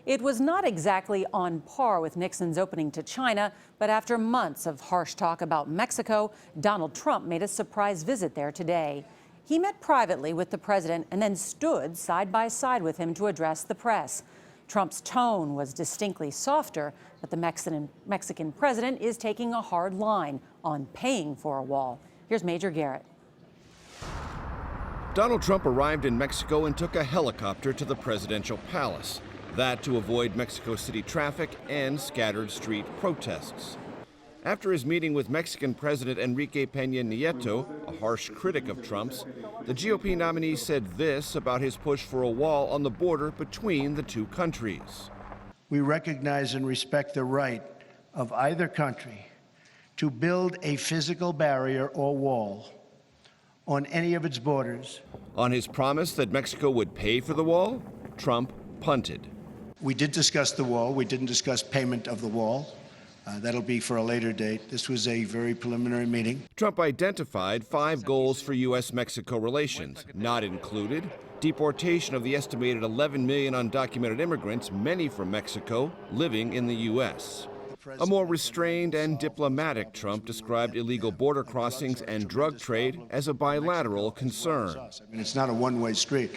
It was not exactly on par with Nixon's opening to China, but after months of harsh talk about Mexico, Donald Trump made a surprise visit there today. He met privately with the president and then stood side by side with him to address the press. Trump's tone was distinctly softer, but the Mexican president is taking a hard line on paying for a wall. Here's Major Garrett. Donald Trump arrived in Mexico and took a helicopter to the presidential palace. That to avoid Mexico City traffic and scattered street protests. After his meeting with Mexican President Enrique Pena Nieto, a harsh critic of Trump's, the GOP nominee said this about his push for a wall on the border between the two countries. We recognize and respect the right of either country to build a physical barrier or wall on any of its borders. On his promise that Mexico would pay for the wall, Trump punted. We did discuss the wall. We didn't discuss payment of the wall. That'll be for a later date. This was a very preliminary meeting. Trump identified 5 goals for U.S. Mexico relations. Not included, deportation of the estimated 11 million undocumented immigrants, many from Mexico, living in the U.S. A more restrained and diplomatic Trump described illegal border crossings and drug trade as a bilateral concern. I mean, it's not a one-way street.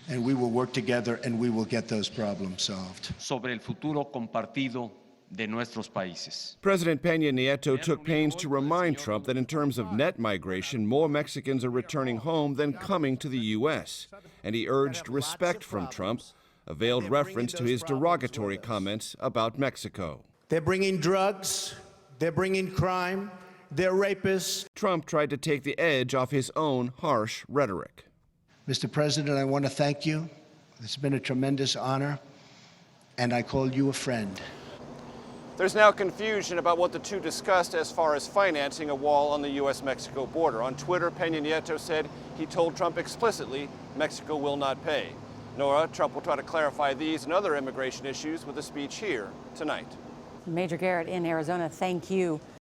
And we will work together and we will get those problems solved. Sobre el futuro compartido de nuestros países. President Pena Nieto took pains to remind Trump that in terms of net migration, more Mexicans are returning home than coming to the U.S. And he urged respect from Trump, a veiled reference to his derogatory comments about Mexico. They're bringing drugs, they're bringing crime, they're rapists. Trump tried to take the edge off his own harsh rhetoric. Mr. President, I want to thank you. It's been a tremendous honor, and I call you a friend. There's now confusion about what the two discussed as far as financing a wall on the U.S. Mexico border. On Twitter, Pena Nieto said he told Trump explicitly Mexico will not pay. Nora, Trump will try to clarify these and other immigration issues with a speech here tonight. Major Garrett in Arizona, thank you.